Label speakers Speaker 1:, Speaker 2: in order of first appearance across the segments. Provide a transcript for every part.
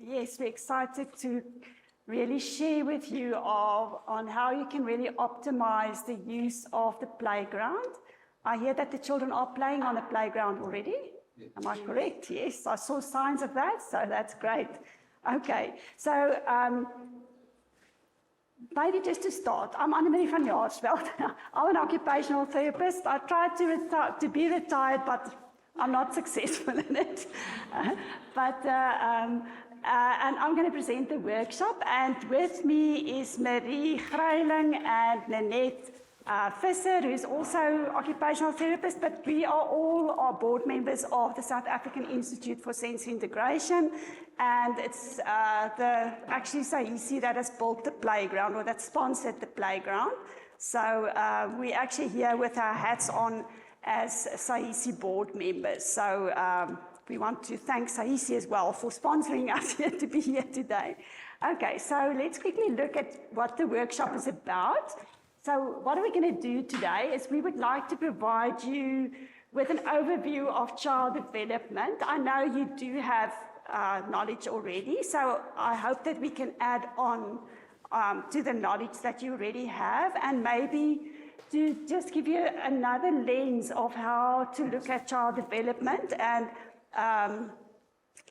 Speaker 1: Yes, we're excited to really share with you on how you can really optimize the use of the playground. I hear that the children are playing on the playground already. Yes. Am I correct? Yes, I saw signs of that, so that's great. Okay, so maybe just to start, I'm Dr A van Jaarsveld. I'm an occupational therapist. I tried to be retired, but I'm not successful in it. And I'm going to present the workshop, and with me is Marie Greiling and Nanette Visser, who is also occupational therapist, but we are all board members of the South African Institute for Sensory Integration, and it's actually SAISI that has built the playground, or that sponsored the playground. So we're actually here with our hats on as SAISI board members. So we want to thank SAISI as well for sponsoring us here to be here today. Okay, so let's quickly look at what the workshop is about. So what are we going to do today is we would like to provide you with an overview of child development. I know you do have knowledge already, so I hope that we can add on to the knowledge that you already have, and maybe to just give you another lens of how to look at child development and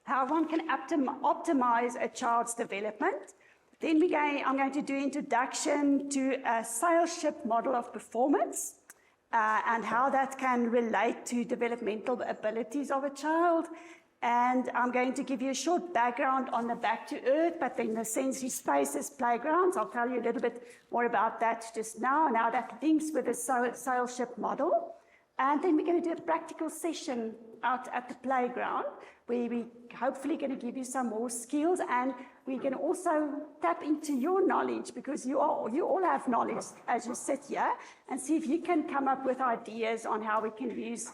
Speaker 1: how one can optimize a child's development. Then I'm going to do introduction to a sales-ship model of performance and how that can relate to developmental abilities of a child. And I'm going to give you a short background on the Back to Earth, but then the sensory spaces playgrounds. I'll tell you a little bit more about that just now, and how that links with the sales-ship model. And then we're going to do a practical session out at the playground, where we're hopefully going to give you some more skills, and we can also tap into your knowledge, because you all have knowledge as you sit here, and see if you can come up with ideas on how we can use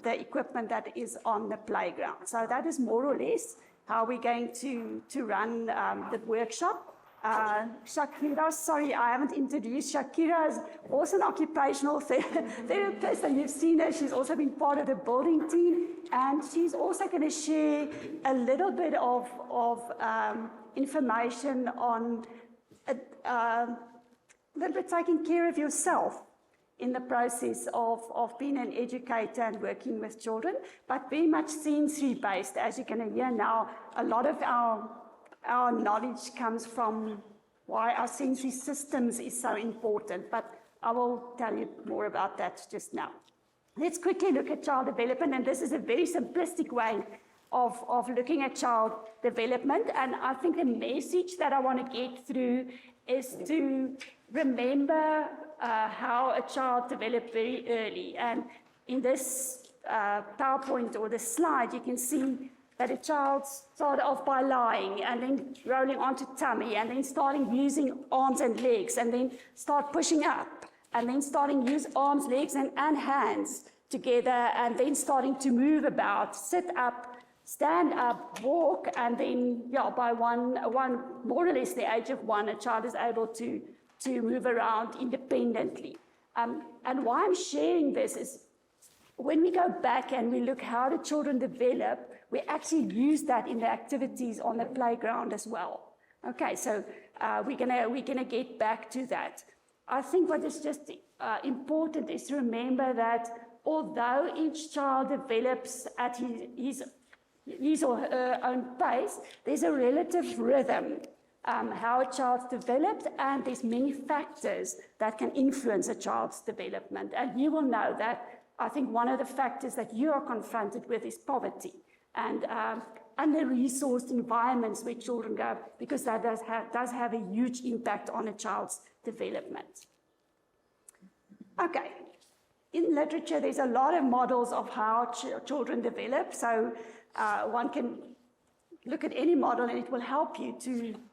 Speaker 1: the equipment that is on the playground. So that is more or less how we're going to run the workshop. Shakira, sorry, I haven't introduced. Shakira is also an occupational therapist, and you've seen her. She's also been part of the building team, and she's also going to share a little bit of information on a little bit taking care of yourself in the process of being an educator and working with children, but very much sensory-based. As you're going to hear now, a lot of our knowledge comes from why our sensory systems is so important, but I will tell you more about that just now. Let's quickly look at child development, and this is a very simplistic way of looking at child development, and I think the message that I want to get through is to remember how a child developed very early. And in this PowerPoint or the slide, you can see that a child started off by lying, and then rolling onto tummy, and then starting using arms and legs, and then start pushing up, and then starting use arms, legs, and hands together, and then starting to move about, sit up, stand up, walk, and then, by one more or less the age of 1, a child is able to move around independently. And why I'm sharing this is, when we go back and we look how the children develop, we actually use that in the activities on the playground as well. Okay, so we're gonna get back to that. I think what is just important is to remember that although each child develops at his or her own pace, there's a relative rhythm how a child's developed, and there's many factors that can influence a child's development. And you will know that I think one of the factors that you are confronted with is poverty and under-resourced environments where children go, because that does have a huge impact on a child's development. Okay, in literature, there's a lot of models of how children develop. So one can look at any model, and it will help you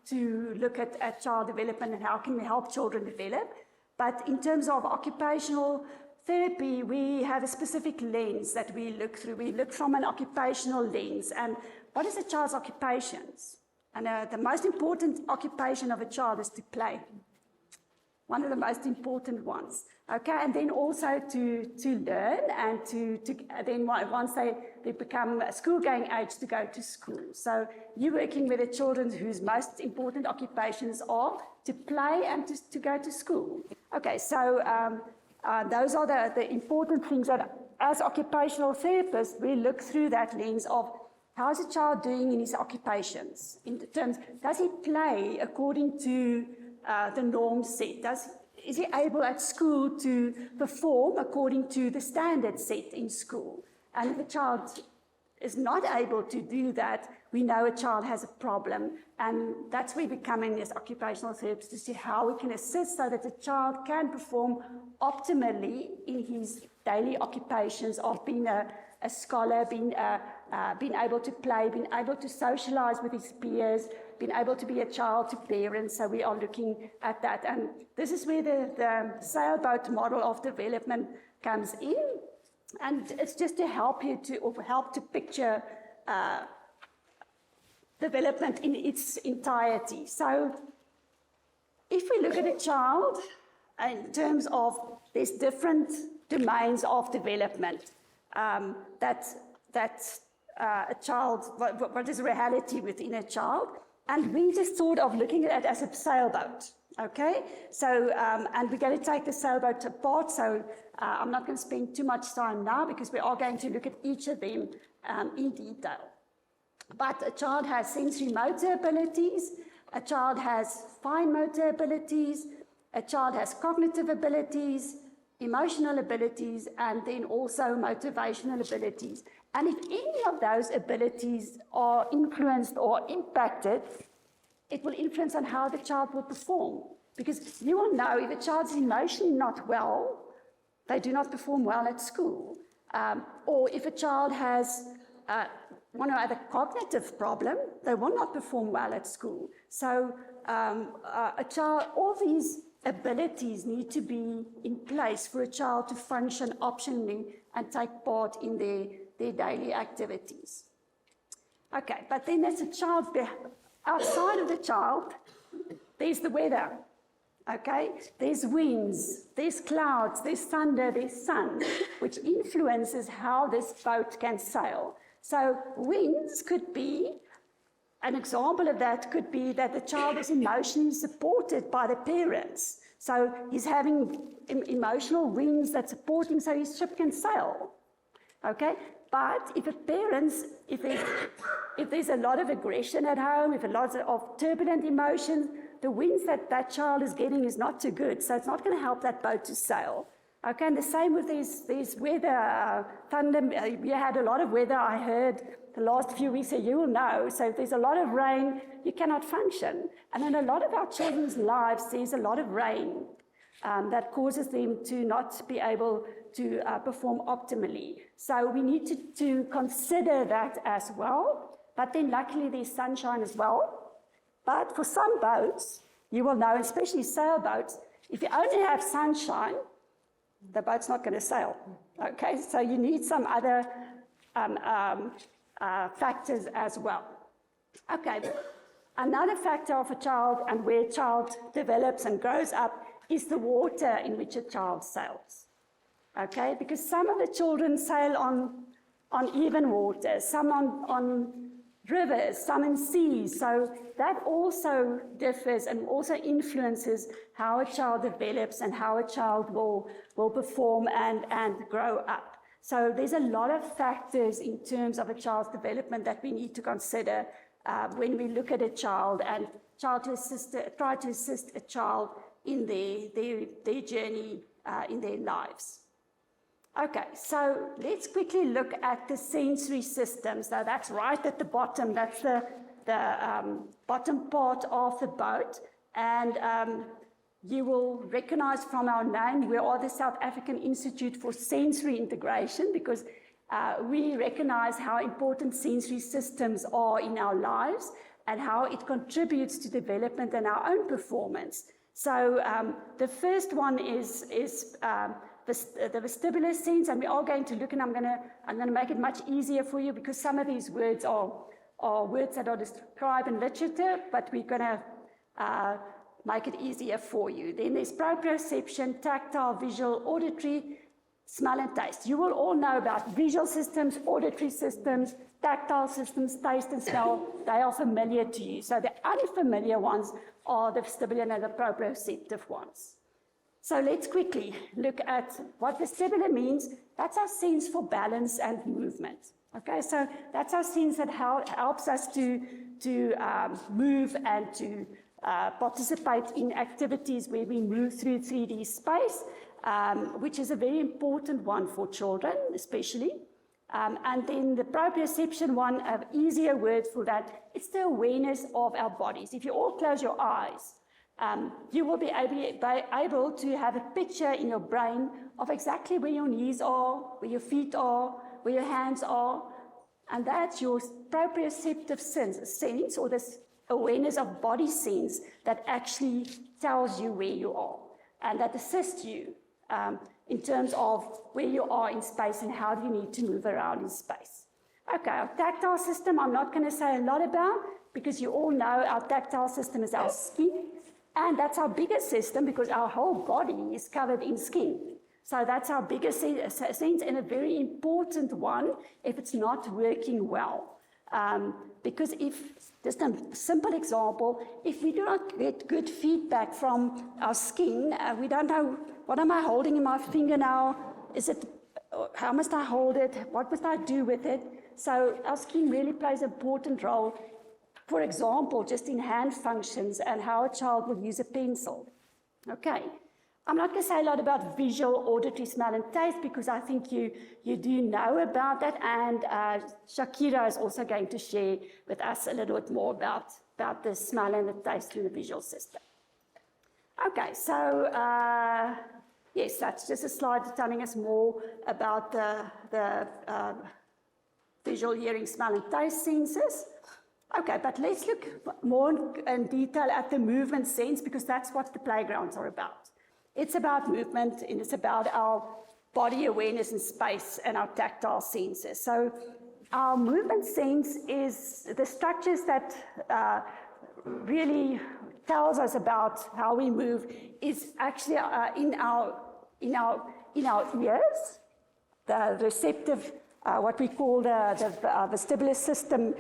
Speaker 1: to look at child development and how can we help children develop. But in terms of occupational therapy, we have a specific lens that we look through. We look from an occupational lens. And what is a child's occupations? And the most important occupation of a child is to play. one of the most important ones. Okay, and then also to learn and to then once they become school-going age, to go to school. So you're working with the children whose most important occupations are to play and to go to school. Okay, so those are the important things that as occupational therapists, we look through that lens of how's a child doing in his occupations? In terms, does he play according to the norm set? Is he able at school to perform according to the standard set in school? And if a child is not able to do that, we know a child has a problem. And that's where we come in as occupational therapists to see how we can assist so that the child can perform optimally in his daily occupations of being a scholar, being able to play, being able to socialize with his peers, being able to be a child to parents. So we are looking at that. And this is where the sailboat model of development comes in. And it's just to help you to picture development in its entirety. So if we look at a child in terms of there's different domains of development, that a child, what is reality within a child, and we just thought of looking at it as a sailboat, okay? So, and we're going to take the sailboat apart, so I'm not going to spend too much time now because we are going to look at each of them in detail. But a child has sensory motor abilities, a child has fine motor abilities, a child has cognitive abilities, emotional abilities, and then also motivational abilities. And if any of those abilities are influenced or impacted, it will influence on how the child will perform. Because you will know if a child's emotionally not well, they do not perform well at school. Or if a child has one or other cognitive problem, they will not perform well at school. So a child, all these abilities need to be in place for a child to function optimally and take part in their daily activities. Okay, but then there's a child, outside of the child, there's the weather, okay? There's winds, there's clouds, there's thunder, there's sun, which influences how this boat can sail. So winds could be, an example of that could be that the child is emotionally supported by the parents. So he's having emotional winds that support him so his ship can sail, okay? But if there's a lot of aggression at home, if a lot of turbulent emotions, the winds that child is getting is not too good. So it's not going to help that boat to sail. Okay, and the same with these weather, thunder. You had a lot of weather, I heard, the last few weeks, so you will know. So if there's a lot of rain, you cannot function. And in a lot of our children's lives, there's a lot of rain that causes them to not be able to perform optimally. So we need to consider that as well. But then luckily there's sunshine as well. But for some boats, you will know, especially sailboats, if you only have sunshine, the boat's not going to sail. Okay, so you need some other factors as well. Okay, another factor of a child and where a child develops and grows up is the water in which a child sails. Okay, because some of the children sail on even water, some on rivers, some in seas. So that also differs and also influences how a child develops and how a child will perform and grow up. So there's a lot of factors in terms of a child's development that we need to consider when we look at a child and try to assist a child in their journey in their lives. Okay, so let's quickly look at the sensory system. So that's right at the bottom. That's the bottom part of the boat. And you will recognize from our name, we are the South African Institute for Sensory Integration because we recognize how important sensory systems are in our lives and how it contributes to development and our own performance. So the first one is the vestibular sense, and we are going to look, and I'm going to make it much easier for you because some of these words are words that are described in literature, but we're going to make it easier for you. Then there's proprioception, tactile, visual, auditory, smell and taste. You will all know about visual systems, auditory systems, tactile systems, taste and smell. They are familiar to you. So the unfamiliar ones are the vestibular and the proprioceptive ones. So let's quickly look at what vestibular means. That's our sense for balance and movement. Okay, so that's our sense that helps us to move and to participate in activities where we move through 3D space, which is a very important one for children, especially. And then the proprioception one, an easier word for that, it's the awareness of our bodies. If you all close your eyes, you will be able to have a picture in your brain of exactly where your knees are, where your feet are, where your hands are, and that's your proprioceptive sense, or this awareness of body sense that actually tells you where you are, and that assists you in terms of where you are in space and how do you need to move around in space. Okay, our tactile system I'm not going to say a lot about, because you all know our tactile system is our skin, and that's our biggest system because our whole body is covered in skin. So that's our biggest sense, and a very important one if it's not working well. Because just a simple example, if we do not get good feedback from our skin, we don't know, what am I holding in my finger now? How must I hold it? What must I do with it? So our skin really plays an important role, for example, just in hand functions and how a child will use a pencil. Okay. I'm not going to say a lot about visual, auditory, smell and taste because I think you do know about that, and Shakira is also going to share with us a little bit more about the smell and the taste in the visual system. Okay, so yes, that's just a slide telling us more about the visual, hearing, smell and taste senses. Okay, but let's look more in detail at the movement sense because that's what the playgrounds are about. It's about movement, and it's about our body awareness in space and our tactile senses. So our movement sense is the structures that really tells us about how we move is actually in our ears, the receptive, what we call the vestibular system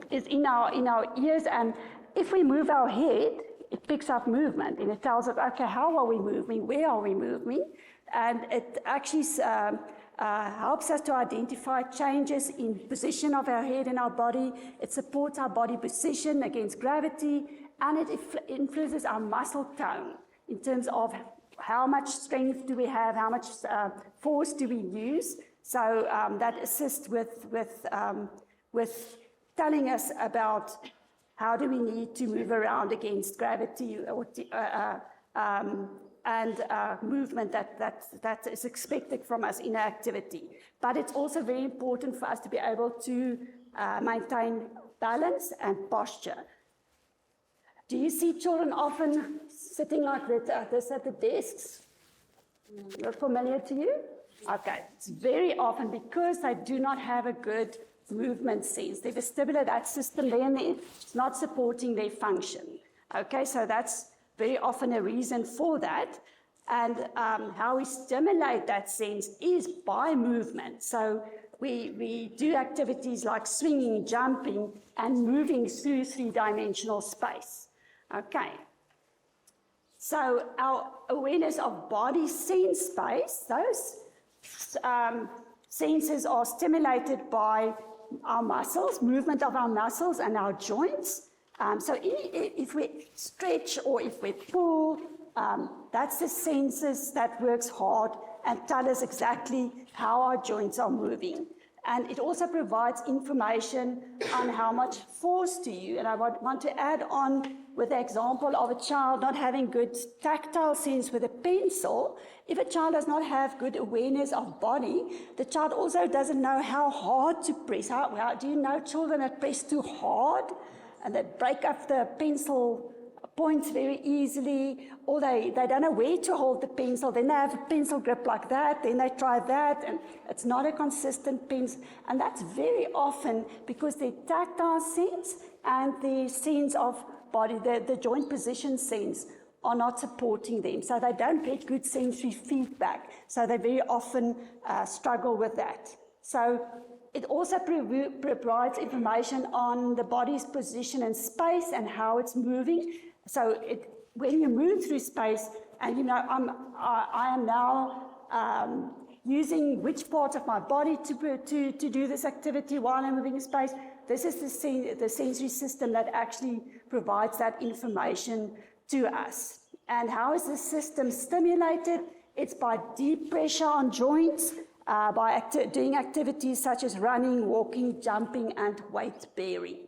Speaker 1: is in our ears, and if we move our head, it picks up movement and it tells us, okay, how are we moving? Where are we moving? And it actually helps us to identify changes in position of our head and our body. It supports our body position against gravity, and it influences our muscle tone in terms of how much strength do we have, how much force do we use. So that assists with telling us about how do we need to move around against gravity and movement that is expected from us in activity. But it's also very important for us to be able to maintain balance and posture. Do you see children often sitting like this at the desks? Not familiar to you? Okay, it's very often because they do not have a good movement sense. The vestibular, that system there, it's not supporting their function. Okay, so that's very often a reason for that. And how we stimulate that sense is by movement. So we do activities like swinging, jumping, and moving through three-dimensional space. Okay. So our awareness of body sense space, those senses are stimulated by our muscles, movement of our muscles and our joints. So if we stretch or if we pull, that's the senses that works hard and tell us exactly how our joints are moving. And it also provides information on how much force to use. And I want to add on with the example of a child not having good tactile sense with a pencil. If a child does not have good awareness of body, the child also doesn't know how hard to press. Do you know children that press too hard and that break up the pencil points very easily, or they don't know where to hold the pencil, then they have a pencil grip like that, then they try that, and it's not a consistent pencil. And that's very often because the tactile sense and the sense of body, the joint position sense, are not supporting them. So they don't get good sensory feedback. So they very often struggle with that. So it also provides information on the body's position in space and how it's moving. So when you move through space, and you know, I am now using which part of my body to do this activity while I'm moving in space. This is the sensory system that actually provides that information to us. And how is the system stimulated? It's by deep pressure on joints, by doing activities such as running, walking, jumping, and weight bearing.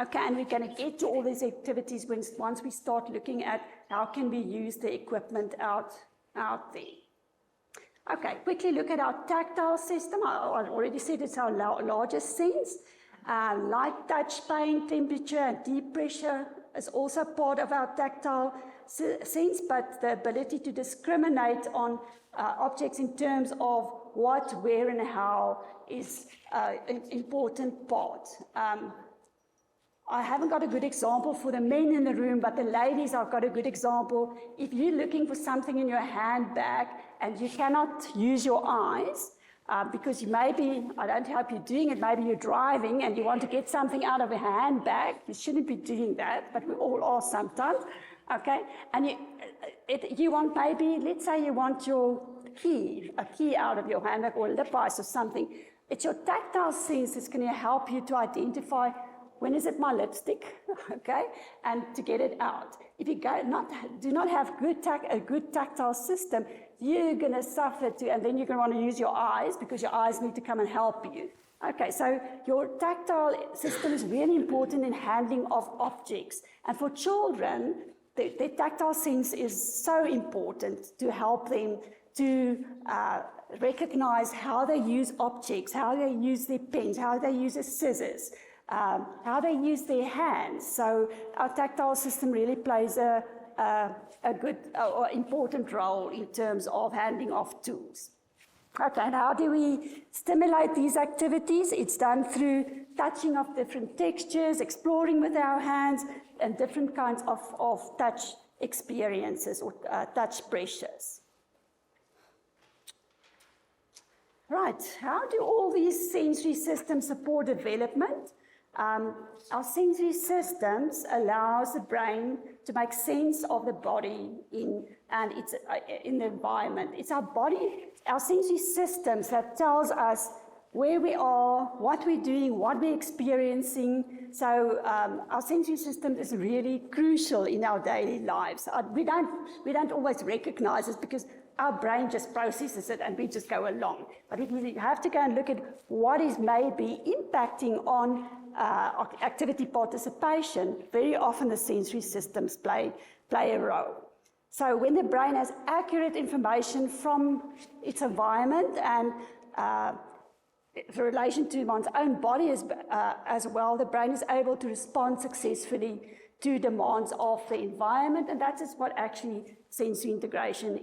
Speaker 1: Okay, and we're going to get to all these activities once we start looking at how can we use the equipment out there. Okay, quickly look at our tactile system. I already said it's our largest sense. Light touch, pain, temperature, and deep pressure is also part of our tactile sense, but the ability to discriminate on objects in terms of what, where, and how is an important part. I haven't got a good example for the men in the room, but the ladies, I've got a good example. If you're looking for something in your handbag and you cannot use your eyes, because you maybe, I don't help you doing it, maybe you're driving and you want to get something out of a handbag, you shouldn't be doing that, but we all are sometimes, okay? And you want maybe, let's say you want your key, a key out of your handbag or a lip ice or something. It's your tactile sense that's going to help you to identify when is it my lipstick, okay, and to get it out. If you do not have a good tactile system, you're going to suffer too, and then you're going to want to use your eyes because your eyes need to come and help you. Okay, so your tactile system is really important in handling of objects. And for children, their tactile sense is so important to help them to recognize how they use objects, how they use their pens, how they use their scissors, how they use their hands. So our tactile system really plays a good or important role in terms of handling of tools. Okay, and how do we stimulate these activities? It's done through touching of different textures, exploring with our hands, and different kinds of touch experiences or touch pressures. Right, how do all these sensory systems support development? Our sensory systems allows the brain to make sense of the body in the environment. It's our body, our sensory systems that tells us where we are, what we're doing, what we're experiencing. So our sensory system is really crucial in our daily lives. We don't always recognize it because our brain just processes it and we just go along. But if we have to go and look at what is maybe impacting on activity participation, very often the sensory systems play a role. So when the brain has accurate information from its environment and in relation to one's own body as well, the brain is able to respond successfully to demands of the environment, and that is what actually sensory integration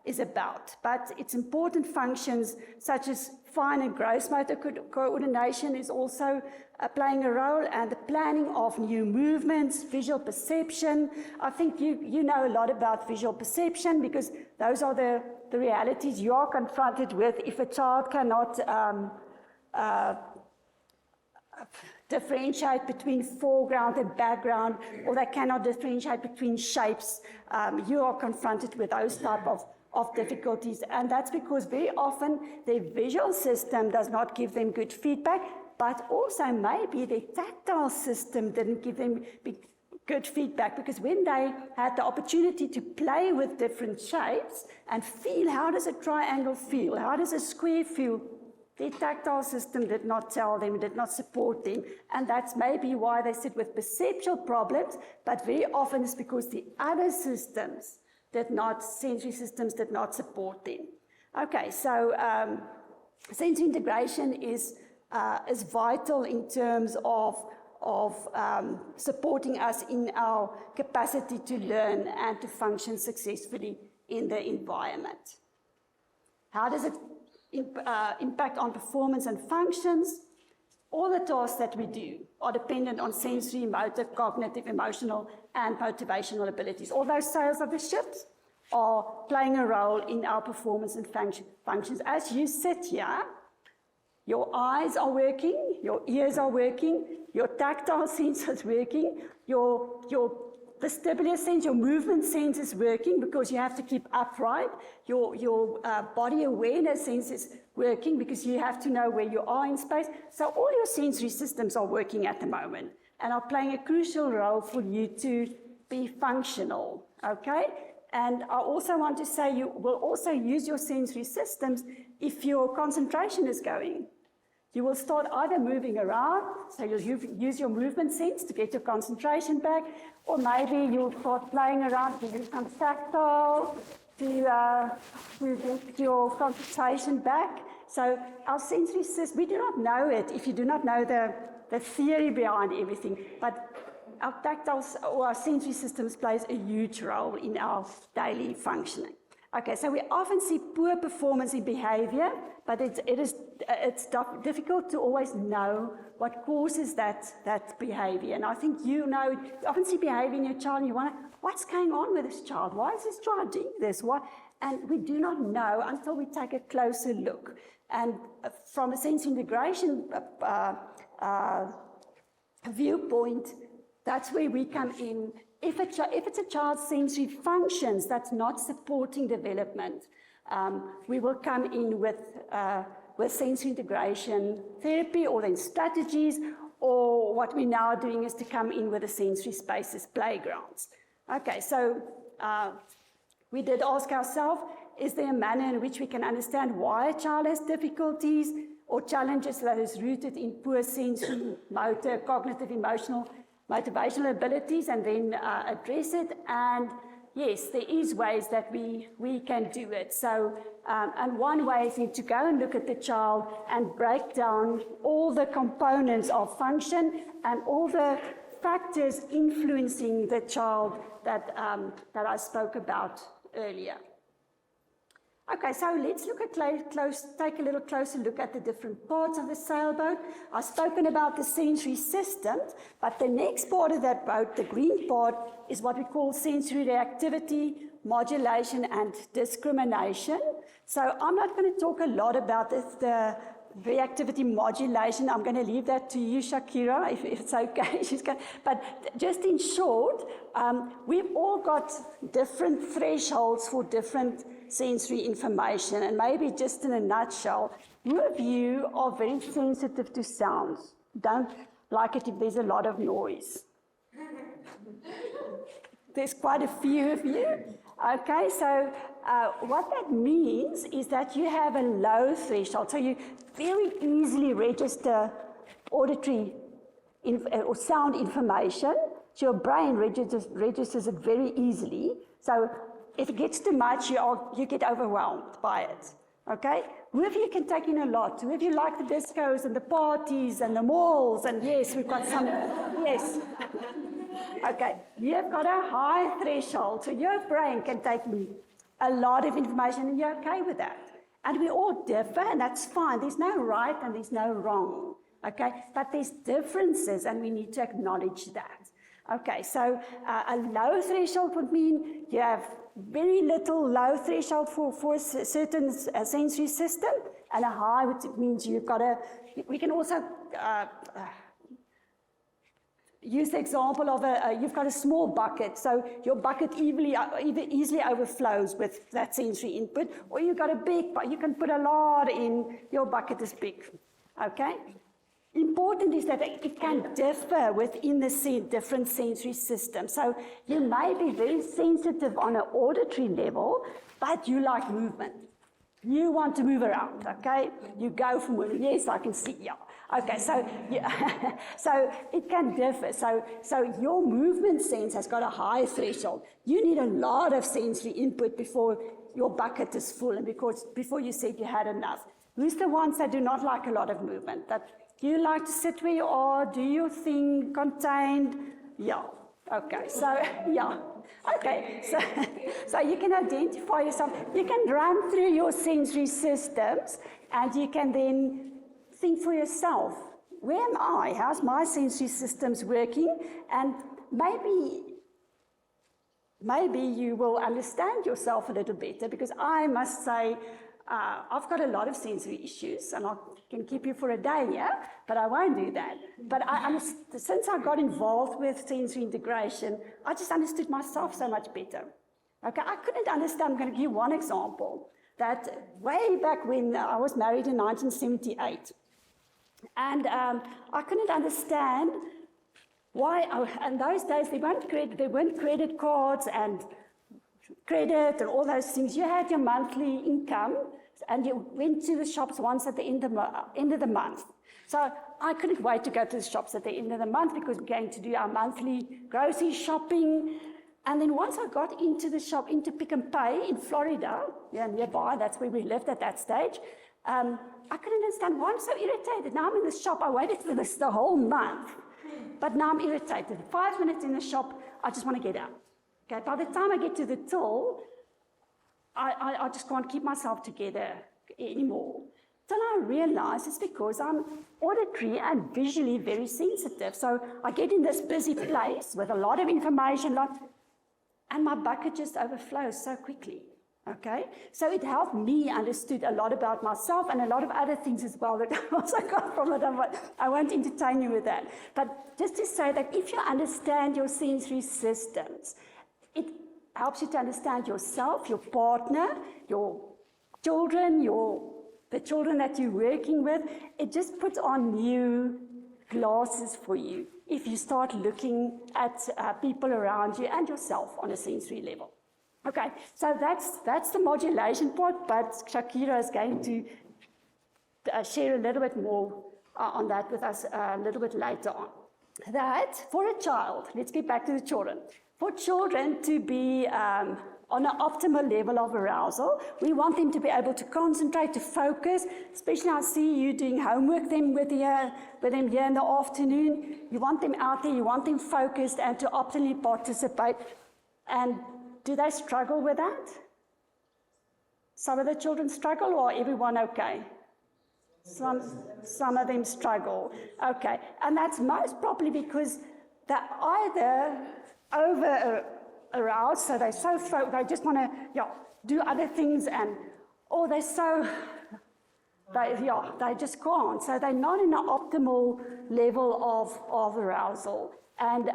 Speaker 1: is about. But its important functions such as fine and gross motor coordination is also playing a role, and the planning of new movements, visual perception. I think you know a lot about visual perception because those are the realities you are confronted with if a child cannot differentiate between foreground and background, or they cannot differentiate between shapes. You are confronted with those type of difficulties, and that's because very often their visual system does not give them good feedback, but also maybe their tactile system didn't give them good feedback, because when they had the opportunity to play with different shapes and feel, how does a triangle feel, how does a square feel, their tactile system did not tell them, did not support them, and that's maybe why they sit with perceptual problems, but very often it's because the other systems sensory systems did not support them. Okay, so sensory integration is vital in terms of supporting us in our capacity to learn and to function successfully in the environment. How does it impact on performance and functions? All the tasks that we do are dependent on sensory, motor, cognitive, emotional, and motivational abilities. All those sails of the ships are playing a role in our performance and functions. As you sit here, your eyes are working, your ears are working, your tactile sense is working, your vestibular sense, your movement sense is working because you have to keep upright. Your body awareness sense is working because you have to know where you are in space. So all your sensory systems are working at the moment and are playing a crucial role for you to be functional, okay? And I also want to say you will also use your sensory systems if your concentration is going. You will start either moving around, so you'll use your movement sense to get your concentration back, or maybe you'll start playing around to do some tactile to get your concentration back. So our sensory system, we do not know it if you do not know the theory behind everything, but our tactile or our sensory systems plays a huge role in our daily functioning. Okay, so we often see poor performance in behavior, but it's difficult to always know what causes that behavior. And I think you often see behavior in your child and you wonder, what's going on with this child? Why is this child doing this? And we do not know until we take a closer look. And from a sense integration viewpoint, that's where we come in. If it's a child's sensory functions that's not supporting development, we will come in with sensory integration therapy or then strategies, or what we're now doing is to come in with the sensory spaces playgrounds. Okay, so we did ask ourselves, is there a manner in which we can understand why a child has difficulties or challenges that is rooted in poor sensory, motor, cognitive, emotional, motivational abilities, and then address it? And yes, there is ways that we can do it. So, and one way is to go and look at the child and break down all the components of function and all the factors influencing the child that I spoke about earlier. Okay, so let's look at take a little closer look at the different parts of the sailboat. I've spoken about the sensory systems, but the next part of that boat, the green part, is what we call sensory reactivity, modulation, and discrimination. So I'm not going to talk a lot about the reactivity modulation. I'm going to leave that to you, Shakira, if it's okay. But just in short, we've all got different thresholds for different sensory information, and maybe just in a nutshell, who of you are very sensitive to sounds? Don't like it if there's a lot of noise. There's quite a few of you. Okay, so what that means is that you have a low threshold, so you very easily register auditory or sound information, so your brain registers it very easily. So if it gets too much, you get overwhelmed by it, okay? Who of you can take in a lot? Who of you like the discos and the parties and the malls? And yes, we've got some, yes. Okay, you've got a high threshold, so your brain can take in a lot of information, and you're okay with that. And we all differ, and that's fine. There's no right and there's no wrong, okay? But there's differences, and we need to acknowledge that. Okay, so a low threshold would mean you have very little low threshold for a certain sensory system, and a high means you've got we can also use the example of you've got a small bucket, so your bucket either easily overflows with that sensory input, or you've got a big bucket, you can put a lot in, your bucket is big, okay? Important is that it can differ within the different sensory systems. So you may be very sensitive on an auditory level, but you like movement. You want to move around, okay? You go for movement. Yes, I can see, yeah. Okay, so yeah, so it can differ. So your movement sense has got a high threshold. You need a lot of sensory input before your bucket is full, and before you said you had enough. Who's the ones that do not like a lot of movement? Do you like to sit where you are, do your thing, contained? Yeah, okay, so, yeah. Okay, so you can identify yourself. You can run through your sensory systems, and you can then think for yourself, where am I? How's my sensory systems working? And maybe you will understand yourself a little better, because I must say, I've got a lot of sensory issues, and I can keep you for a day here, but I won't do that. But since I got involved with sensory integration, I just understood myself so much better. Okay, I couldn't understand. I'm going to give you one example. That way back when I was married in 1978, and I couldn't understand why, in those days, there weren't credit cards and credit and all those things. You had your monthly income, and you went to the shops once at the end of the month. So I couldn't wait to go to the shops at the end of the month, because we're going to do our monthly grocery shopping. And then once I got into the shop, into Pick and Pay in Florida, nearby, that's where we lived at that stage, I couldn't understand why I'm so irritated. Now I'm in the shop, I waited for this the whole month, but now I'm irritated. 5 minutes in the shop, I just want to get out. Okay, by the time I get to the till, I just can't keep myself together anymore. Then I realized it's because I'm auditory and visually very sensitive. So I get in this busy place with a lot of information, and my bucket just overflows so quickly. Okay, so it helped me understood a lot about myself and a lot of other things as well that I also got from it. I won't entertain you with that. But just to say that if you understand your sensory systems, it helps you to understand yourself, your partner, your children, the children that you're working with. It just puts on new glasses for you if you start looking at people around you and yourself on a sensory level. Okay, so that's the modulation part, but Shakira is going to share a little bit more on that with us a little bit later on. That, for a child, let's get back to the children. For children to be on an optimal level of arousal, we want them to be able to concentrate, to focus, especially I see you doing homework with them here in the afternoon. You want them out there, you want them focused and to optimally participate. And do they struggle with that? Some of the children struggle, or everyone okay? Some of them struggle. Okay, and that's most probably because they're either over aroused, so they just want to do other things, or they just can't. So they're not in an optimal level of arousal, and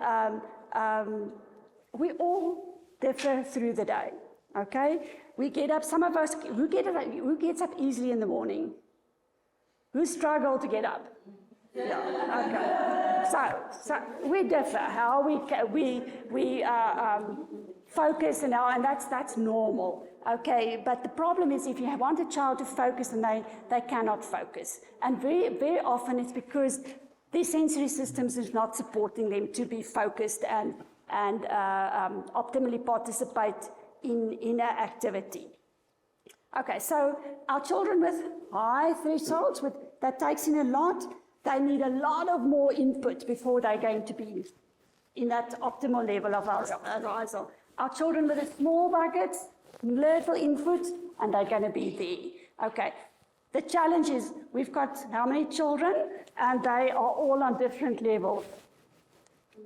Speaker 1: we all differ through the day, okay? We get up, some of us, who gets up easily in the morning? Who struggle to get up? Yeah, okay. So we differ, how we focus and that's normal, okay? But the problem is if you want a child to focus and they cannot focus. And very, very often it's because their sensory systems is not supporting them to be focused and optimally participate in an activity. Okay, so our children with high thresholds, that takes in a lot, they need a lot of more input before they're going to be in that optimal level of arousal. Our children with a small buckets, little input, and they're going to be there. Okay, the challenge is we've got how many children, and they are all on different levels.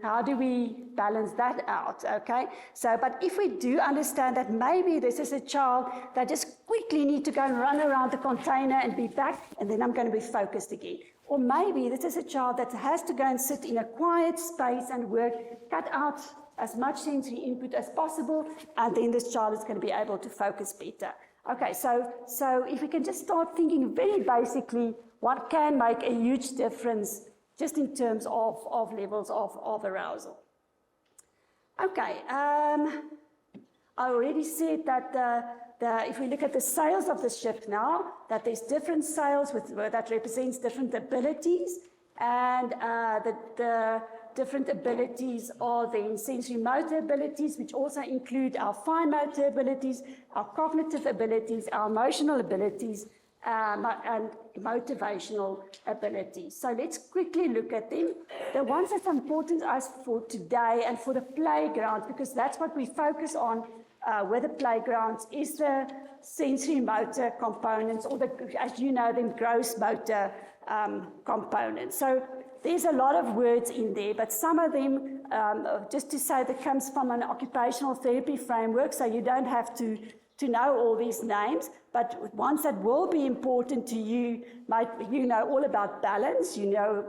Speaker 1: How do we balance that out, okay? So, but if we do understand that maybe this is a child that just quickly need to go and run around the container and be back, and then I'm going to be focused again. Or maybe this is a child that has to go and sit in a quiet space and work, cut out as much sensory input as possible, and then this child is going to be able to focus better. Okay, so if we can just start thinking very basically what can make a huge difference just in terms of levels of arousal. Okay, I already said that if we look at the scales of the shift now, that there's different scales that represents different abilities, and the different abilities are then sensory motor abilities, which also include our fine motor abilities, our cognitive abilities, our emotional abilities, and motivational abilities. So let's quickly look at them. The ones that's important as for today and for the playground, because that's what we focus on with the playgrounds, is the sensory motor components, or as you know them, gross motor components. So there's a lot of words in there, but some of them, just to say, that comes from an occupational therapy framework, so you don't have to know all these names, but ones that will be important to you, you know all about balance, you know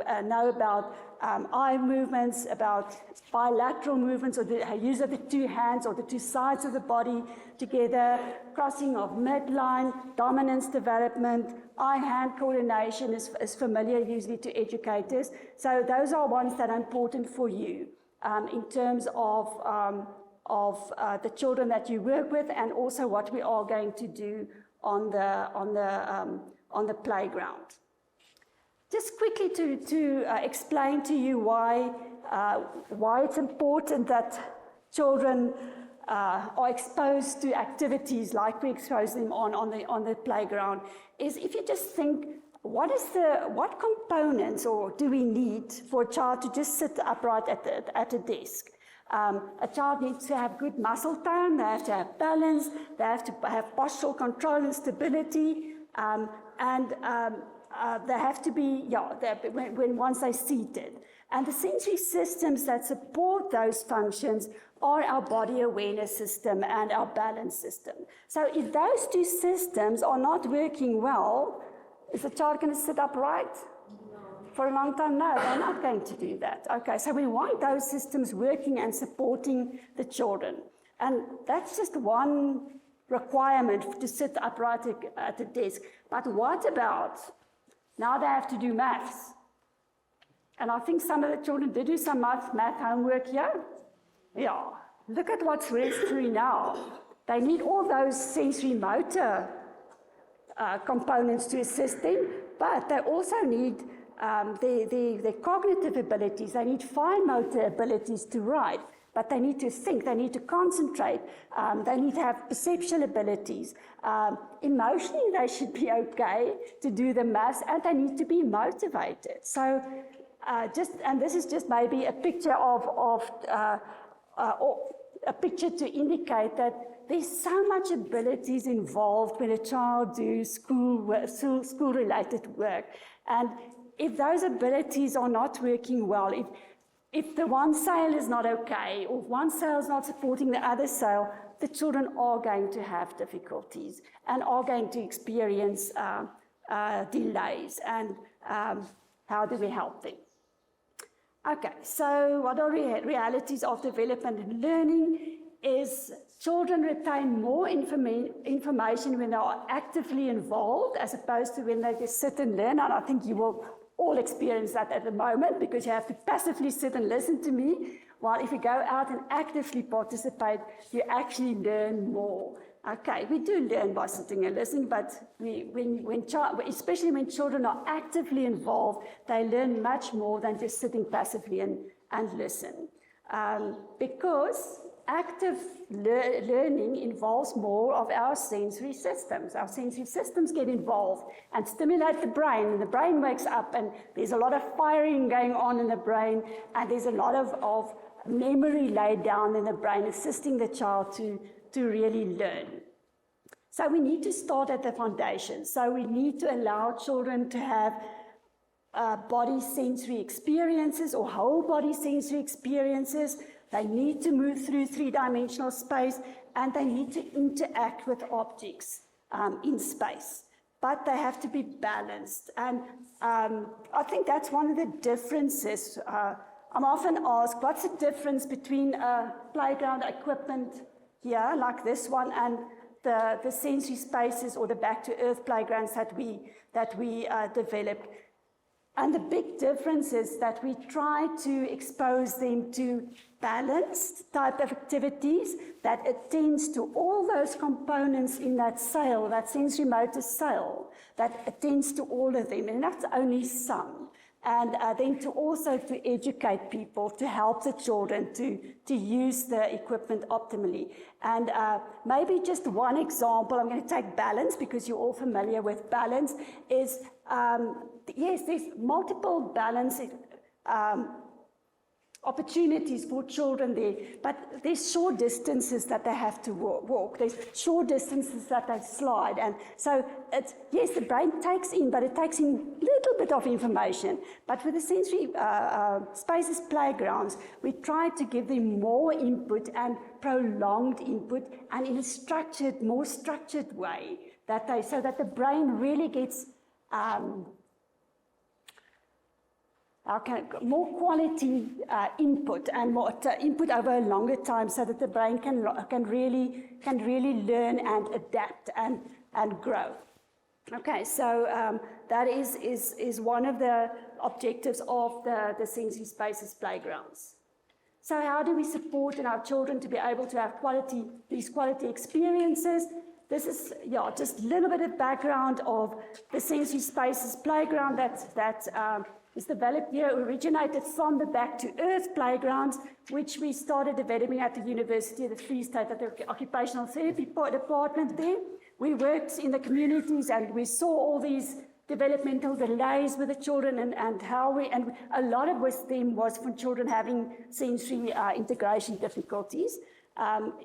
Speaker 1: about eye movements, about bilateral movements, or the use of the two hands or the two sides of the body together, crossing of midline, dominance development, eye-hand coordination is familiar usually to educators. So those are ones that are important for you in terms of the children that you work with, and also what we are going to do on the playground. Just quickly to explain to you why it's important that children are exposed to activities like we expose them on the playground, is if you just think, what components or do we need for a child to just sit upright at a desk? A child needs to have good muscle tone, they have to have balance, they have to have postural control and stability, and they have to be, once they're seated. And the sensory systems that support those functions are our body awareness system and our balance system. So if those two systems are not working well, is the child going to sit upright? For a long time? No, they're not going to do that. Okay, so we want those systems working and supporting the children. And that's just one requirement to sit upright at the desk. But what about, now they have to do maths. And I think some of the children did do some math homework here. Yeah, look at what's necessary now. They need all those sensory motor components to assist them, but they also need their cognitive abilities. They need fine motor abilities to write, but they need to think, they need to concentrate, they need to have perceptual abilities. Emotionally, they should be okay to do the maths, and they need to be motivated. So, and this is just maybe a picture a picture to indicate that there's so much abilities involved when a child does school-related work. And if those abilities are not working well, if the one sail is not okay, or if one sail is not supporting the other sail, the children are going to have difficulties and are going to experience delays. And how do we help them? Okay, so what are realities of development and learning is children retain more information when they are actively involved as opposed to when they just sit and learn. And I think you will all experience that at the moment, because you have to passively sit and listen to me, while if you go out and actively participate, you actually learn more. Okay, we do learn by sitting and listening, but especially when children are actively involved, they learn much more than just sitting passively and listen. Because active learning involves more of our sensory systems. Our sensory systems get involved and stimulate the brain, and the brain wakes up, and there's a lot of firing going on in the brain, and there's a lot of memory laid down in the brain, assisting the child to really learn. So we need to start at the foundation. So we need to allow children to have body sensory experiences or whole body sensory experiences. They need to move through three-dimensional space, and they need to interact with objects in space. But they have to be balanced. And I think that's one of the differences. I'm often asked, what's the difference between playground equipment here, like this one, and the sensory spaces or the back-to-earth playgrounds that we developed? And the big difference is that we try to expose them to balanced type of activities that attends to all those components in that sail, that sensory motor sail, that attends to all of them, and that's only some. And then to educate people, to help the children to use the equipment optimally. And maybe just one example, I'm going to take balance because you're all familiar with balance, is yes, there's multiple balance opportunities for children there, but there's short distances that they have to walk. There's short distances that they slide, and so it's, yes, the brain takes in, but it takes in a little bit of information. But with the sensory spaces playgrounds, we try to give them more input and prolonged input, and in a structured, more structured way, that they, so that the brain really gets more quality input, and more input over a longer time, so that the brain can really learn and adapt and grow. Okay, so that is one of the objectives of the sensory spaces playgrounds. So how do we support our children to be able to have these quality experiences? This is just a little bit of background of the sensory spaces playground that is developed here, originated from the Back to Earth playgrounds, which we started developing at the University of the Free State at the Occupational Therapy Department there. We worked in the communities and we saw all these developmental delays with the children, and a lot of them was from children having sensory integration difficulties.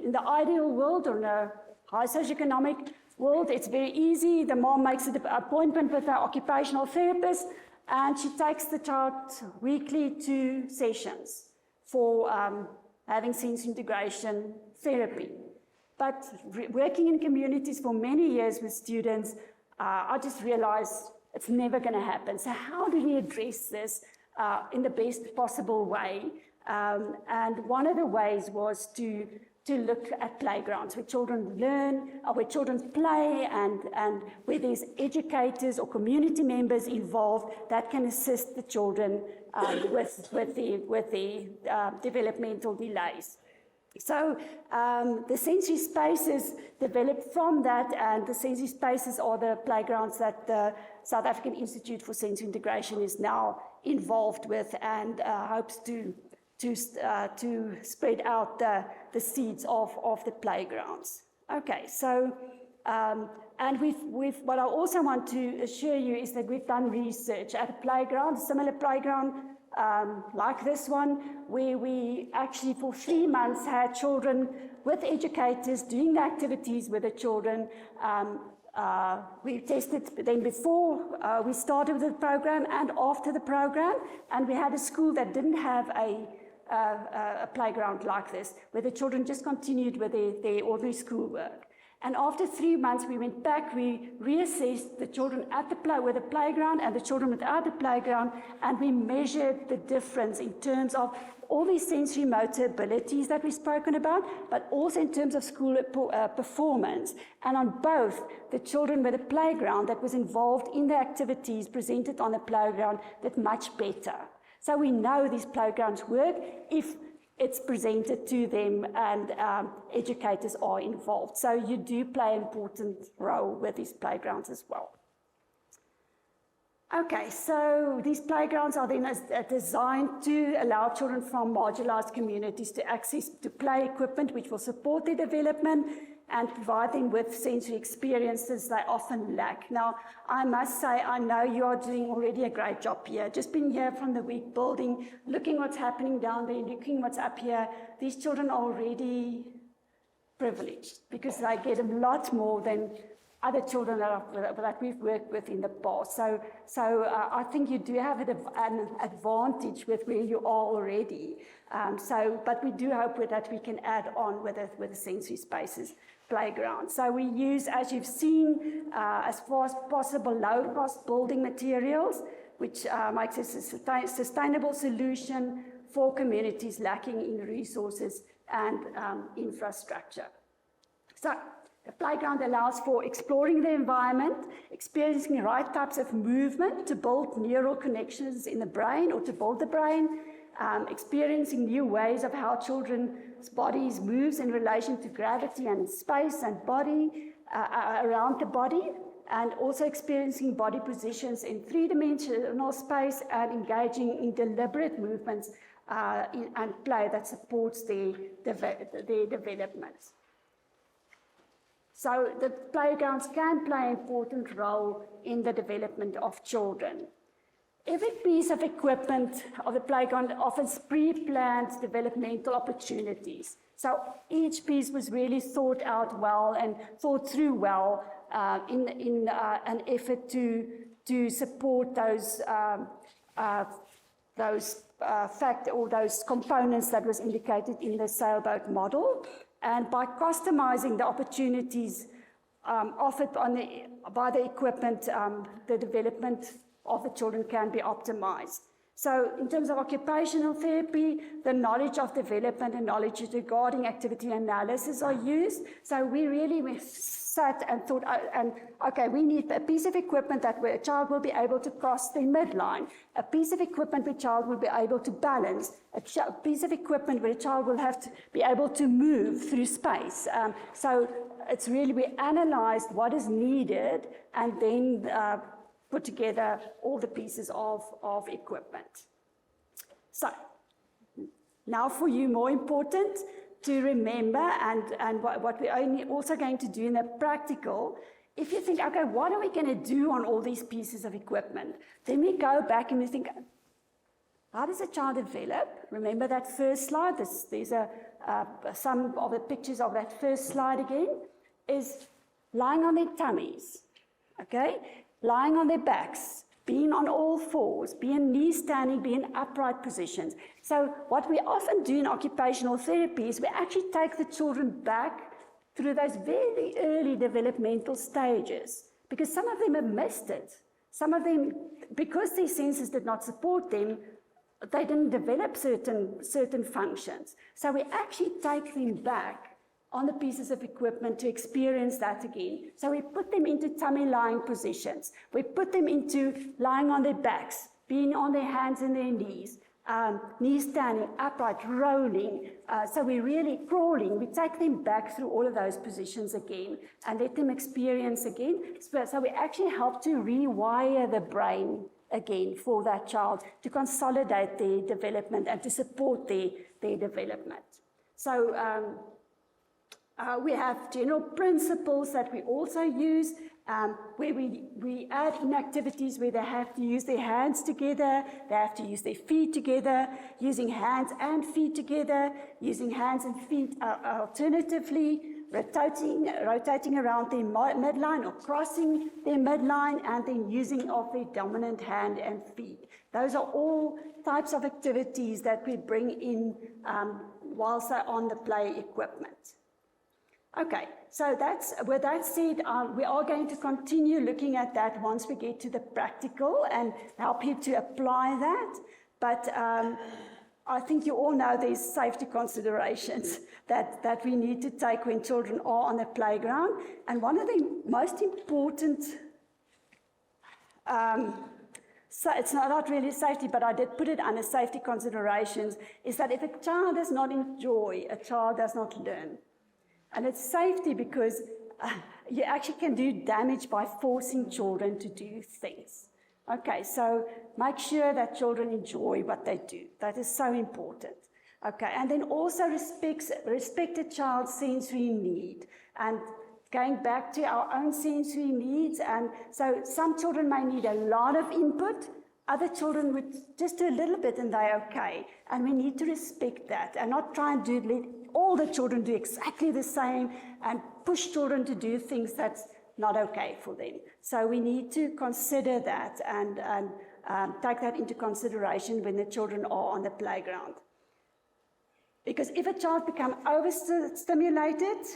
Speaker 1: In the ideal world, or in a high socioeconomic world, it's very easy. The mom makes an appointment with her occupational therapist, and she takes the child weekly to sessions for having sensory integration therapy. But working in communities for many years with students, I just realized it's never going to happen. So how do we address this in the best possible way? And one of the ways was to look at playgrounds where children learn, or where children play, and where there's educators or community members involved that can assist the children with the developmental delays. So the sensory spaces developed from that, and the sensory spaces are the playgrounds that the South African Institute for Sensory Integration is now involved with, and hopes to spread out the seeds of the playgrounds. Okay, so and what I also want to assure you is that we've done research at a playground, a similar playground like this one, where we actually for 3 months had children with educators doing the activities with the children. We tested them before we started with the program and after the program, and we had a school that didn't have a playground like this, where the children just continued with their ordinary schoolwork. And after 3 months, we went back, we reassessed the children with the playground and the children without the playground, and we measured the difference in terms of all these sensory motor abilities that we've spoken about, but also in terms of school performance. And on both, the children with a playground that was involved in the activities presented on the playground did much better. So we know these playgrounds work if it's presented to them and educators are involved. So you do play an important role with these playgrounds as well. Okay, so these playgrounds are then designed to allow children from marginalized communities to access to play equipment which will support their development and provide them with sensory experiences they often lack. Now, I must say, I know you are doing already a great job here. Just been here from the week building, looking what's happening down there, looking what's up here. These children are already privileged because they get a lot more than other children that we've worked with in the past. So I think you do have an advantage with where you are already. But we do hope that we can add on with the sensory spaces playground. So we use, as you've seen, as far as possible, low-cost building materials, which makes us a sustainable solution for communities lacking in resources and infrastructure. So the playground allows for exploring the environment, experiencing the right types of movement to build neural connections in the brain or to build the brain, experiencing new ways of how children's bodies moves in relation to gravity and space and body around the body, and also experiencing body positions in three-dimensional space and engaging in deliberate movements and play that supports their development. So the playgrounds can play an important role in the development of children. every piece of equipment of the playground offers pre-planned developmental opportunities. So each piece was really thought out well and thought through well in an effort to support those those components that was indicated in the sailboat model. And by customizing the opportunities offered by the equipment, the development of the children can be optimized. So in terms of occupational therapy, the knowledge of development and knowledge regarding activity analysis are used. So we sat and thought, okay, we need a piece of equipment where a child will be able to cross the midline, a piece of equipment where a child will be able to balance, a piece of equipment where a child will have to be able to move through space. So it's really, we analyzed what is needed and then put together all the pieces of equipment. So, now for you, more important to remember, and what we're also going to do in the practical, if you think, okay, what are we going to do on all these pieces of equipment? Then we go back and we think, how does a child develop? Remember that first slide? There's some of the pictures of that first slide again, is lying on their tummies, okay? Lying on their backs, being on all fours, being knee standing, being upright positions. So what we often do in occupational therapy is we actually take the children back through those very early developmental stages, because some of them have missed it. Some of them, because their senses did not support them, they didn't develop certain functions. So we actually take them back on the pieces of equipment to experience that again. So we put them into tummy lying positions. We put them into lying on their backs, being on their hands and their knees, knees standing, upright, rolling. So we're really crawling. We take them back through all of those positions again and let them experience again. So we actually help to rewire the brain again for that child to consolidate their development and to support their development. So we have general principles that we also use, where we add in activities where they have to use their hands together, they have to use their feet together, using hands and feet together, using hands and feet alternatively, rotating around their midline or crossing their midline, and then using of their dominant hand and feet. Those are all types of activities that we bring in whilst they're on the play equipment. Okay, so with that said, we are going to continue looking at that once we get to the practical and help you to apply that. But I think you all know there's safety considerations that we need to take when children are on the playground. And one of the most important, so it's not really safety, but I did put it under safety considerations, is that if a child does not enjoy, a child does not learn. And it's safety because you actually can do damage by forcing children to do things. Okay, so make sure that children enjoy what they do. That is so important. Okay, and then also respect a child's sensory need. And going back to our own sensory needs, and so some children may need a lot of input, other children would just do a little bit and they're okay. And we need to respect that and not try and let all the children do exactly the same and push children to do things that's not okay for them. So we need to consider that and take that into consideration when the children are on the playground. Because if a child becomes overstimulated,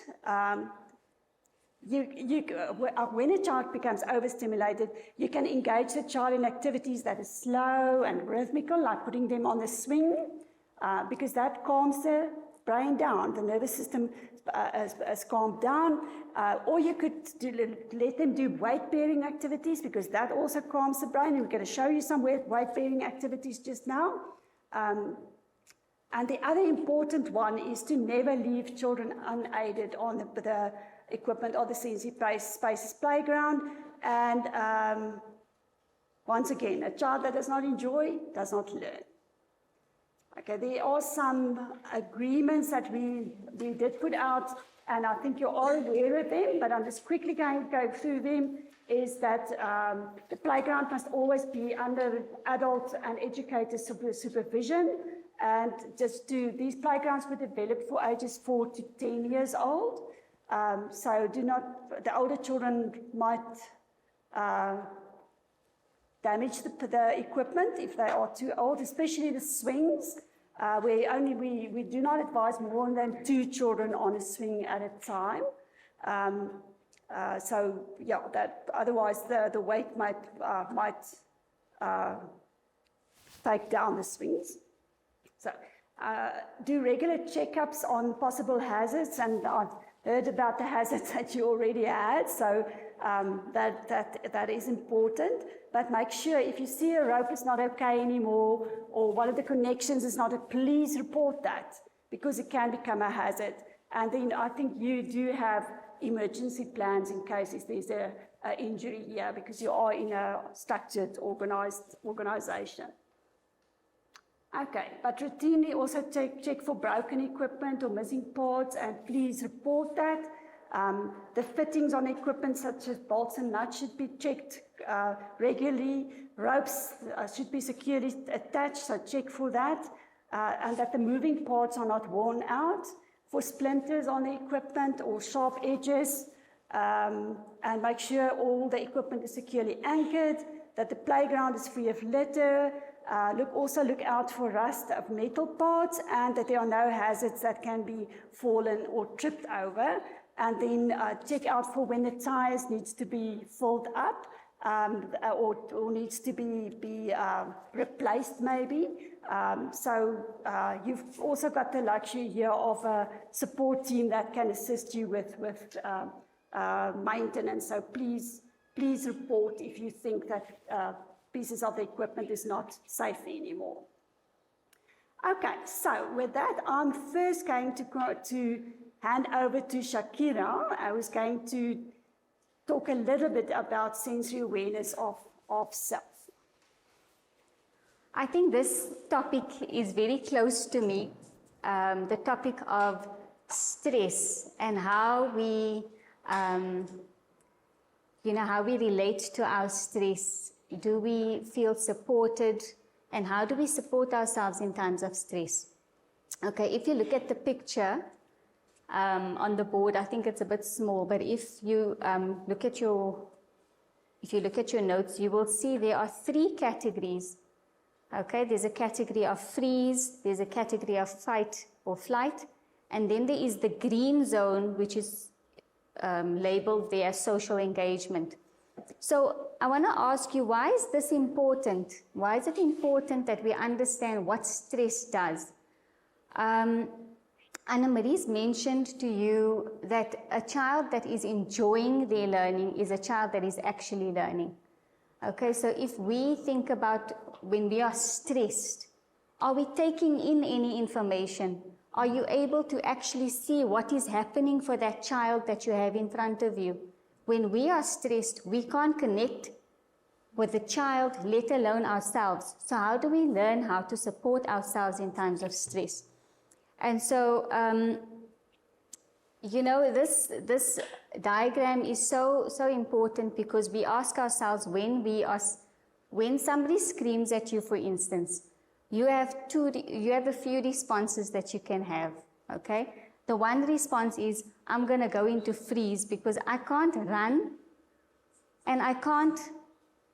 Speaker 1: when a child becomes overstimulated, you can engage the child in activities that are slow and rhythmical, like putting them on the swing, because that calms the brain down. The nervous system is calmed down. Or you could let them do weight-bearing activities, because that also calms the brain. And we're going to show you some weight-bearing activities just now. And the other important one is to never leave children unaided on the equipment or the sensory spaces playground. And once again, a child that does not enjoy does not learn. Okay, there are some agreements that we did put out, and I think you're all aware of them, but I'm just quickly going to go through them. is that the playground must always be under adult and educator supervision. And these playgrounds were developed for ages 4 to 10 years old. So the older children might damage the equipment if they are too old, especially the swings, where we do not advise more than 2 children on a swing at a time. Otherwise the weight might take down the swings. So do regular checkups on possible hazards, and I've heard about the hazards that you already had, so that is important. But make sure if you see a rope is not okay anymore, or one of the connections is not, please report that, because it can become a hazard. And then I think you do have emergency plans in case if there's an injury here, because you are in a structured, organized organization. Okay, but routinely also check for broken equipment or missing parts, and please report that. The fittings on equipment such as bolts and nuts should be checked regularly. Ropes should be securely attached, so check for that. And that the moving parts are not worn out. For splinters on the equipment or sharp edges, and make sure all the equipment is securely anchored, that the playground is free of litter. Also look out for rust of metal parts, and that there are no hazards that can be fallen or tripped over. And then check out for when the tires needs to be filled up or needs to be replaced maybe. You've also got the luxury here of a support team that can assist you with maintenance. So please report if you think that pieces of the equipment is not safe anymore. Okay, so with that, I'm first going to hand over to Shakira. I was going to talk a little bit about sensory awareness of self.
Speaker 2: I think this topic is very close to me, the topic of stress and how we, how we relate to our stress. Do we feel supported, and how do we support ourselves in times of stress? Okay, if you look at the picture on the board, I think it's a bit small, but if you look at your notes, you will see there are 3 categories. Okay, there's a category of freeze, there's a category of fight or flight, and then there is the green zone, which is labeled there as social engagement. So I want to ask you, why is this important? Why is it important that we understand what stress does? Anne-Marie's mentioned to you that a child that is enjoying their learning is a child that is actually learning. Okay, so if we think about when we are stressed, are we taking in any information? Are you able to actually see what is happening for that child that you have in front of you? When we are stressed, we can't connect with the child, let alone ourselves. So how do we learn how to support ourselves in times of stress? And so, this diagram is so important, because we ask ourselves when somebody screams at you, for instance, you have a few responses that you can have, okay? The one response is, I'm going to go into freeze because I can't run and I can't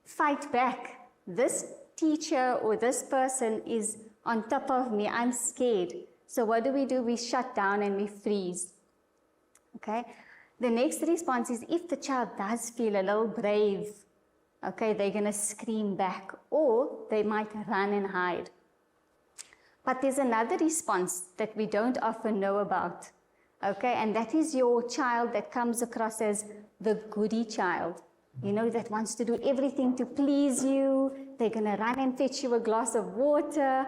Speaker 2: fight back. This teacher or this person is on top of me. I'm scared. So what do? We shut down and we freeze. Okay? The next response is, if the child does feel a little brave, okay, they're going to scream back, or they might run and hide. But there's another response that we don't often know about, okay, and that is your child that comes across as the goody child, that wants to do everything to please you. They're going to run and fetch you a glass of water.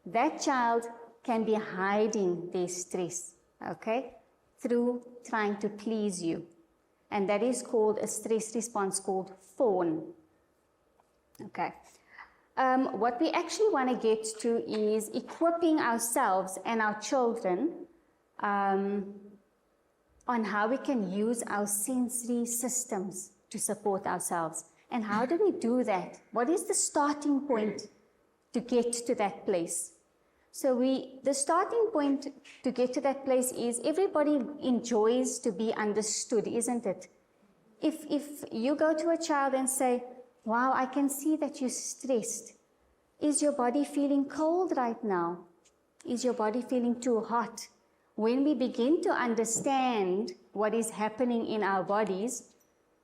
Speaker 2: That child can be hiding their stress, okay, through trying to please you. And that is called a stress response called fawn. Okay. What we actually want to get to is equipping ourselves and our children on how we can use our sensory systems to support ourselves. And how do we do that? What is the starting point to get to that place? So the starting point to get to that place is everybody enjoys to be understood, isn't it? If you go to a child and say, wow, I can see that you're stressed. Is your body feeling cold right now? Is your body feeling too hot? When we begin to understand what is happening in our bodies,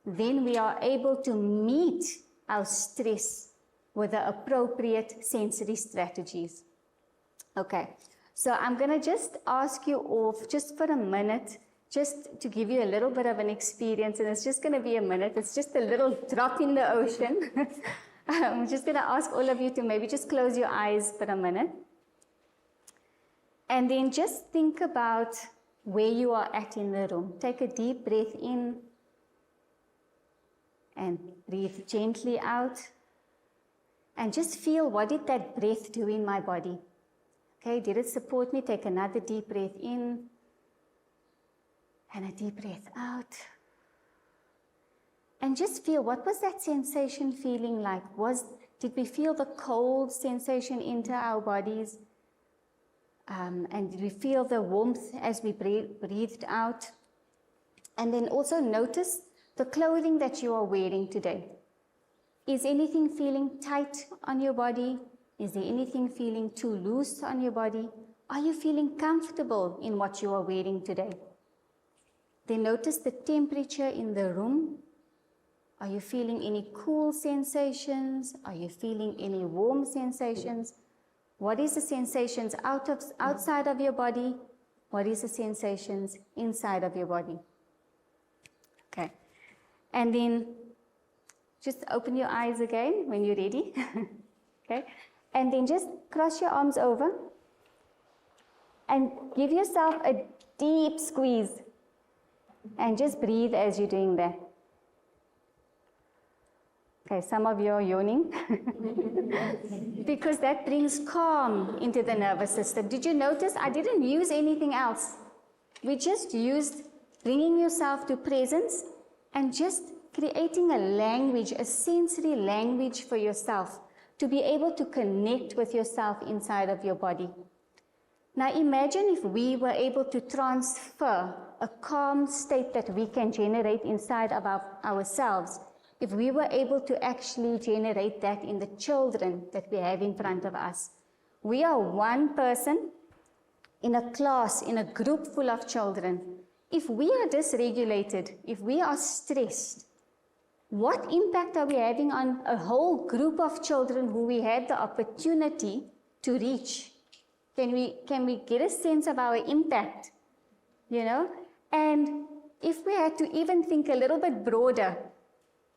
Speaker 2: then we are able to meet our stress with the appropriate sensory strategies. Okay, so I'm going to just ask you off just for a minute, just to give you a little bit of an experience, and it's just going to be a minute. It's just a little drop in the ocean. I'm just going to ask all of you to maybe just close your eyes for a minute. And then just think about where you are at in the room. Take a deep breath in and breathe gently out. And just feel, what did that breath do in my body? Okay, did it support me? Take another deep breath in and a deep breath out. And just feel, what was that sensation feeling like? Did we feel the cold sensation into our bodies? And did we feel the warmth as we breathed out? And then also notice the clothing that you are wearing today. Is anything feeling tight on your body? Is there anything feeling too loose on your body? Are you feeling comfortable in what you are wearing today? Then notice the temperature in the room. Are you feeling any cool sensations? Are you feeling any warm sensations? What is the sensations outside of your body? What is the sensations inside of your body? Okay. And then just open your eyes again when you're ready. Okay. And then just cross your arms over and give yourself a deep squeeze. And just breathe as you're doing that. Okay, some of you are yawning. Because that brings calm into the nervous system. Did you notice I didn't use anything else? We just used bringing yourself to presence and just creating a language, a sensory language for yourself to be able to connect with yourself inside of your body. Now imagine if we were able to transfer a calm state that we can generate inside of ourselves, if we were able to actually generate that in the children that we have in front of us. We are one person in a class, in a group full of children. If we are dysregulated, if we are stressed, what impact are we having on a whole group of children who we had the opportunity to reach? Can we get a sense of our impact? You know? And if we had to even think a little bit broader,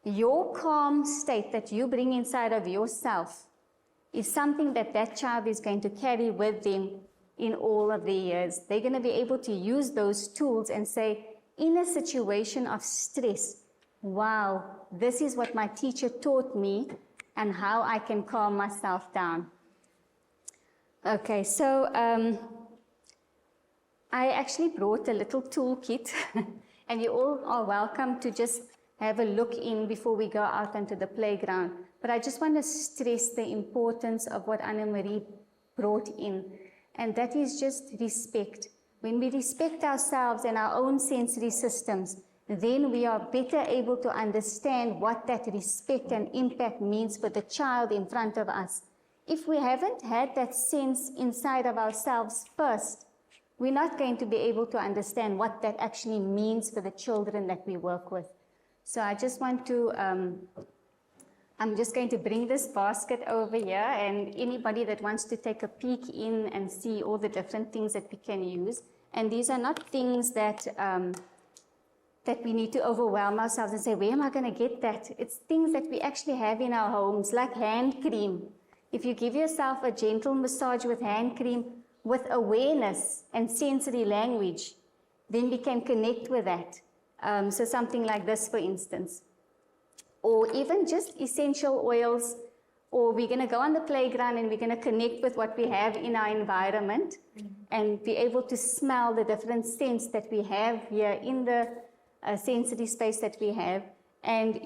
Speaker 2: your calm state that you bring inside of yourself is something that child is going to carry with them in all of their years. They're going to be able to use those tools and say, in a situation of stress, wow, this is what my teacher taught me and how I can calm myself down. Okay, so I actually brought a little toolkit and you all are welcome to just have a look in before we go out onto the playground. But I just want to stress the importance of what Anne-Marie brought in, and that is just respect. When we respect ourselves and our own sensory systems, then we are better able to understand what that respect and impact means for the child in front of us. If we haven't had that sense inside of ourselves first, we're not going to be able to understand what that actually means for the children that we work with. So I just want to, I'm just going to bring this basket over here, and anybody that wants to take a peek in and see all the different things that we can use. And these are not things that, that we need to overwhelm ourselves and say, where am I going to get that? It's things that we actually have in our homes, like hand cream. If you give yourself a gentle massage with hand cream, with awareness and sensory language, then we can connect with that. So something like this, for instance. Or even just essential oils, or we're going to go on the playground and we're going to connect with what we have in our environment and be able to smell the different scents that we have here in the sensory space that we have. And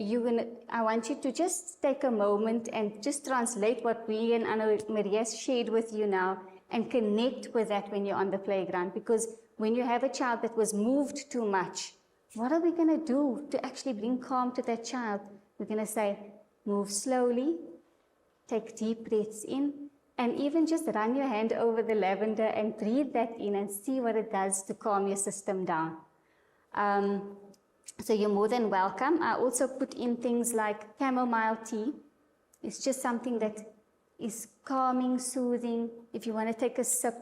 Speaker 2: I want you to just take a moment and just translate what we and Anna Maria shared with you now and connect with that when you're on the playground. Because when you have a child that was moved too much, what are we going to do to actually bring calm to that child? We're going to say, move slowly, take deep breaths in, and even just run your hand over the lavender and breathe that in and see what it does to calm your system down. So you're more than welcome. I also put in things like chamomile tea. It's just something that is calming, soothing. If you want to take a sip,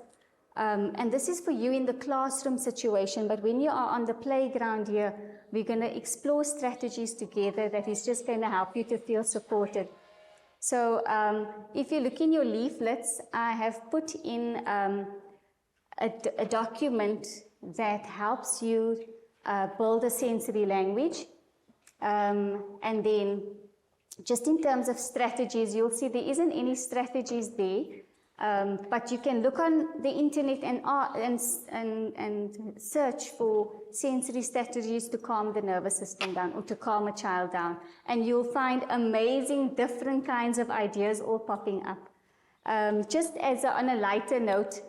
Speaker 2: and this is for you in the classroom situation, but when you are on the playground here, we're going to explore strategies together that is just going to help you to feel supported. So if you look in your leaflets, I have put in a document that helps you build a sensory language. And then just in terms of strategies, you'll see there isn't any strategies there. But you can look on the internet and search for sensory strategies to calm the nervous system down or to calm a child down. And you'll find amazing different kinds of ideas all popping up. Just as on a lighter note,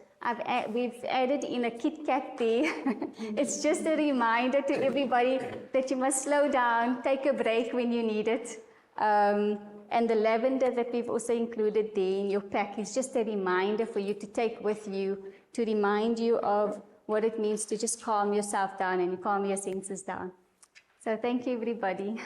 Speaker 2: we've added in a Kit Kat there. It's just a reminder to everybody that you must slow down, take a break when you need it. And the lavender that we've also included there in your pack is just a reminder for you to take with you, to remind you of what it means to just calm yourself down and calm your senses down. So thank you, everybody.